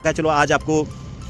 चलो आज आपको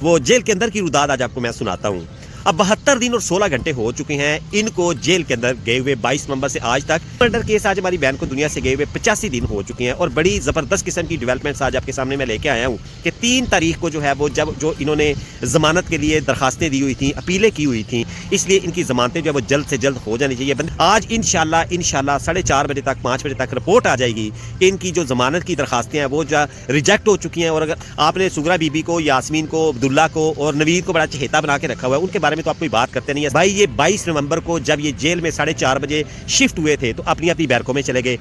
वो जेल के अंदर की रुदाद आज आपको मैं सुनाता हूँ। अब 72 दिन और 16 घंटे हो चुके हैं इनको जेल के अंदर गए हुए 22 नवंबर से आज तक। मर्डर केस आज हमारी बहन को दुनिया से गए हुए 85 दिन हो चुके हैं और बड़ी ज़बरदस्त किस्म की डेवलपमेंट्स आज आपके सामने मैं लेके आया हूँ कि 3 तारीख को जो है वो जब जो इन्होंने ज़मानत के लिए दरखास्तें दी हुई थी, अपीलें की हुई थी, इसलिए इनकी ज़मानतें जो है वो जल्द से जल्द हो जानी चाहिए। आज इंशाल्लाह 4:30 बजे तक 5 बजे तक रिपोर्ट आ जाएगी कि इनकी जो ज़मानत की दरखास्तें हैं वो जो रिजेक्ट हो चुकी हैं। और अगर आपने सुगरा बीबी को, यास्मीन को, अब्दुल्ला को और नवीद को बड़ा चहेता बना के रखा हुआ है, उनके बारे में तो आप कोई बात करते नहीं है भाई। ये 22 नवंबर को जब ये जेल में 4:30 बजे शिफ्ट हुए थे तो अपनी अपनी बैरकों में चले गए।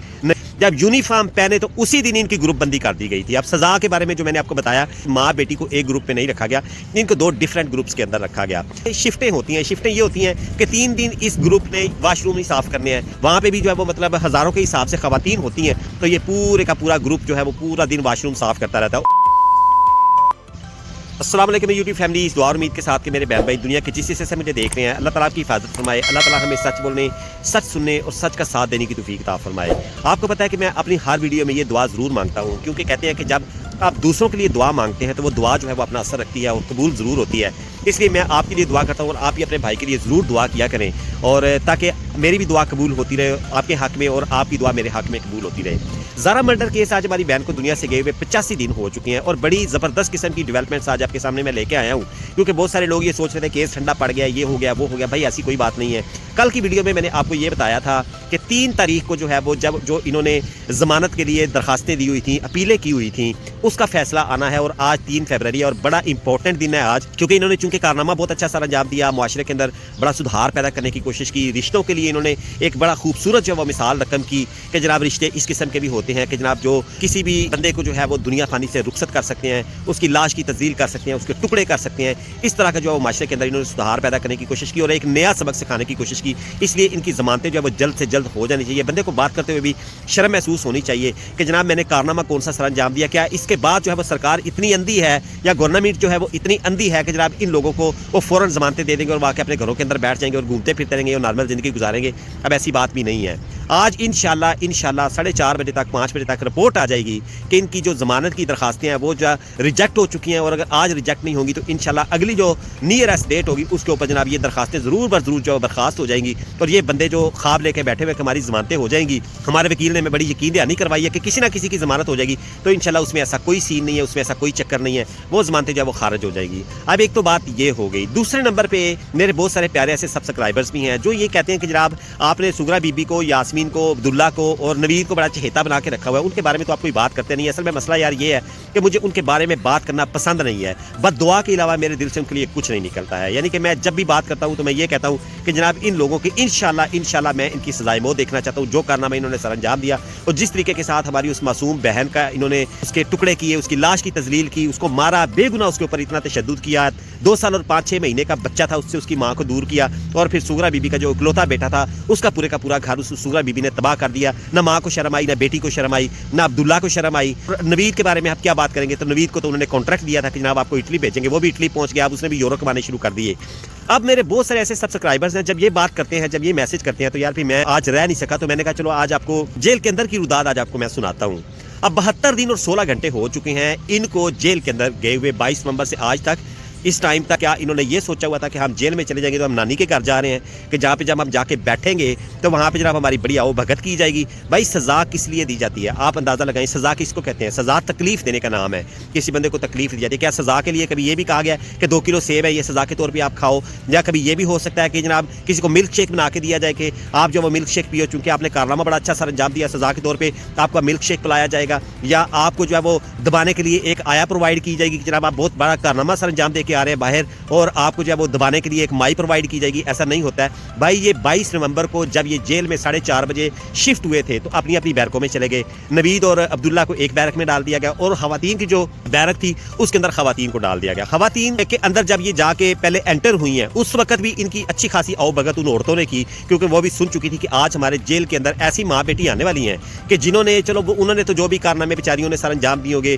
जब यूनिफॉर्म पहने तो उसी दिन इनकी ग्रुप बंदी कर दी गई थी। अब सजा के बारे में जो मैंने आपको बताया, माँ बेटी को एक ग्रुप में नहीं रखा गया, इनको 2 डिफरेंट ग्रुप्स के अंदर रखा गया। शिफ्टें होती हैं, शिफ्टें ये होती हैं कि 3 दिन इस ग्रुप ने वाशरूम ही साफ करने हैं, वहाँ पे भी जो है वो मतलब हज़ारों के हिसाब से खवातीन होती हैं, तो ये पूरे का पूरा ग्रुप जो है वो पूरा दिन वाशरूम साफ करता रहता है। अस्सलाम वालेकुम यूट्यूब फैमिली, इस दुआ और उम्मीद के साथ कि मेरे बहन भाई दुनिया के जिस हिस्से से मुझे देख रहे हैं, अल्लाह ताला आपकी हिफाजत फरमाए, अल्लाह ताला हमें सच बोलने, सच सुनने और सच का साथ देने की तौफीक अता फरमाए। आपको पता है कि मैं अपनी हर वीडियो में ये दुआ ज़रूर मांगता हूँ, क्योंकि कहते हैं कि जब आप दूसरों के लिए दुआ मांगते हैं तो वो दुआ जो है वो अपना असर रखती है और कबूल ज़रूर होती है। इसलिए मैं आपके लिए दुआ करता हूँ और आप भी अपने भाई के लिए ज़रूर दुआ किया करें, और ताकि मेरी भी दुआ कबूल होती रहे आपके हक़ में और आपकी दुआ मेरे हक़ में कबूल होती रहे। ज़ारा मर्डर केस आज हमारी बहन को दुनिया से गए हुए 85 दिन हो चुके हैं और बड़ी ज़बरदस्त किस्म की डेवलपमेंट्स आज आपके सामने मैं लेके आया हूँ, क्योंकि बहुत सारे लोग ये सोच रहे थे केस ठंडा पड़ गया, ये हो गया, वो हो गया। भाई ऐसी कोई बात नहीं है। कल की वीडियो में मैंने आपको ये बताया था कि 3 तारीख को जो है वो जब जो इन्होंने ज़मानत के लिए दरखास्तें दी हुई थी, अपीलें की हुई थी, उसका फैसला आना है। और आज 3 फरवरी और बड़ा इंपॉर्टेंट दिन है आज, क्योंकि इन्होंने चूंकि कारनामा बहुत अच्छा सर अंजाम दिया, मुआशरे के अंदर बड़ा सुधार पैदा करने की कोशिश की, रिश्तों के लिए इन्होंने एक बड़ा खूबसूरत जो वो मिसाल रकम की कि जनाब रिश्ते इस किस्म के भी होते हैं कि जनाब जो किसी भी बंदे को जो है वो दुनिया फानी से रुखसत कर सकते हैं, उसकी लाश की तज़ील कर सकते हैं, उसके टुकड़े कर सकते हैं। इस तरह का जो है मुआशरे के अंदर इन्होंने सुधार पैदा करने की कोशिश की और एक नया सबक सिखाने की कोशिश की। इसलिए इनकी ज़मानतें जो है वो जल्द से जल्द हो जानी चाहिए। बंदे को बात करते हुए भी शर्म महसूस होनी चाहिए कि जनाब मैंने कारनामा कौन सा सर अंजाम दिया, क्या इसके बाद जो है वो सरकार इतनी अंधी है या गवर्नमेंट जो है वो इतनी अंधी है कि जनाब इन लोगों को वो फ़ौरन ज़मानतें दे देंगे और वाकई अपने घरों के अंदर बैठ जाएंगे और घूमते फिरते रहेंगे और नॉर्मल ज़िंदगी गुजारेंगे। अब ऐसी बात भी नहीं है। आज इंशाल्लाह 4:30 बजे तक 5 बजे तक रिपोर्ट आ जाएगी कि इनकी जो ज़मानत की दरखास्तें हैं वो जो रिजेक्ट हो चुकी हैं, और अगर आज रिजेक्ट नहीं होंगी तो इंशाल्लाह अगली जो नियरेस्ट डेट होगी उसके ऊपर जनाब ये दरखास्तें ज़रूर ज़रूर जो बर्खास्त हो जाएंगी और ये बंदे जो ख्वाब लेके बैठे हुए हमारी ज़मानतें हो जाएंगी। हमारे वकील ने हमें बड़ी यकीन दहानी करवाई है कि किसी ना किसी की ज़मानत हो जाएगी, तो इंशाल्लाह उसमें ऐसा कोई सीन नहीं है, उसमें ऐसा कोई चक्कर नहीं है, वो ज़मानतें जो है वो खारिज हो जाएगी। अब एक तो बात ये हो गई। दूसरे नंबर पे मेरे बहुत सारे प्यारे ऐसे सब्सक्राइबर्स भी हैं जो ये कहते हैं कि जनाब आपने सुगरा बीबी को, यास्मीन को, अब्दुल्ला को और नवीद को बड़ा चहेता बना के रखा हुआ है, उनके बारे में तो आप कोई बात करते नहीं है। असल में मसला यार ये है कि मुझे उनके बारे में बात करना पसंद नहीं है। बस दुआ के अलावा मेरे दिल से उनके लिए कुछ नहीं निकलता है। यानी कि मैं जब भी बात करता हूँ तो मैं ये कहता हूँ कि जनाब इन लोगों की इंशाल्लाह मैं इनकी सजाए मौत देखना चाहता हूँ। जो कारनामा इन्होंने सर अंजाम दिया और जिस तरीके के साथ हमारी उस मासूम बहन का इन्होंने उसके टुकड़े किए, उसकी लाश की तजलील की, उसको मारा, बेगुनाह उसके ऊपर इतना तशद्दुद किया, 2 साल और 5-6 महीने का बच्चा था, उससे उसकी माँ को दूर किया, और फिर सुगरा बीबी का जो इकलौता बेटा था उसका पूरे का पूरा घर उस सुगरा बीबी ने तबाह कर दिया। ना माँ को शर्म आई, ना बेटी को शर्म आई, ना अब्दुल्ला को शर्म आई। नवीद के बारे में आप क्या बात करेंगे, तो नवीद को तो उन्होंने कॉन्ट्रैक्ट दिया था कि जनाब आपको इटली भेजेंगे, वो भी इटली पहुंच गया, अब उसने भी यूरो कमाने शुरू कर दिए। अब मेरे बहुत सारे ऐसे सब्सक्राइबर्स हैं जब ये बात करते हैं, जब ये मैसेज करते हैं, तो यार फिर मैं आज रह नहीं सका, तो मैंने कहा चलो आज आपको जेल के अंदर की रुदाद आज आपको मैं सुनाता हूँ। अब 72 दिन और 16 घंटे हो चुके हैं इनको जेल के अंदर गए हुए 22 नवंबर से आज तक। इस टाइम तक क्या इन्होंने ये सोचा हुआ था कि हम जेल में चले जाएंगे तो हम नानी के घर जा रहे हैं, कि जहाँ पे जब हम जाके बैठेंगे तो वहाँ पे जनाब हमारी बड़ी आओ भगत की जाएगी। भाई सज़ा किस लिए दी जाती है, आप अंदाज़ा लगाएं। सज़ा किसको कहते हैं? सज़ा तकलीफ़ देने का नाम है। किसी बंदे को तकलीफ़ दी जाती है। क्या सज़ा के लिए कभी ये भी कहा गया कि 2 किलो सेब है, ये सज़ा के तौर पर आप खाओ? या कभी ये भी हो सकता है कि जनाब किसी को मिल्क शेक बना के दिया जाए कि आप जो वो मिल्क शेक पियो, चूँकि आपने कारनामा बड़ा अच्छा सर अंजाम दिया, सज़ा के तौर पर आपका मिल्क शेक पिलाया जाएगा? या आपको जो है वो दबाने के लिए एक आया प्रोवाइड की जाएगी कि जनाब आप बहुत बड़ा कारनामा सर अंजाम दे के आ रहे हैं बाहर, और आपको जो है वो दबाने के लिए एक माई प्रोवाइड की जाएगी? ऐसा नहीं होता है भाई। ये 22 नवंबर को जब ये जेल में 4:30 बजे शिफ्ट हुए थे तो अपनी अपनी बैरकों में चले गए। नवीद और अब्दुल्ला को एक बैरक में डाल दिया गया और खवातीन की जो बैरक थी उसके अंदर खवातीन को डाल दिया गया। खवातीन के अंदर जब ये जाके पहले एंटर हुई हैं उस वक्त भी इनकी अच्छी खासी आओ भगत उन औरतों ने की, क्योंकि वो भी सुन चुकी थी कि आज हमारे जेल के अंदर ऐसी माँ बेटी आने वाली हैं कि जिन्होंने चलो उन्होंने तो जो भी कारनामे बेचारियों ने सर अंजाम दिए होंगे,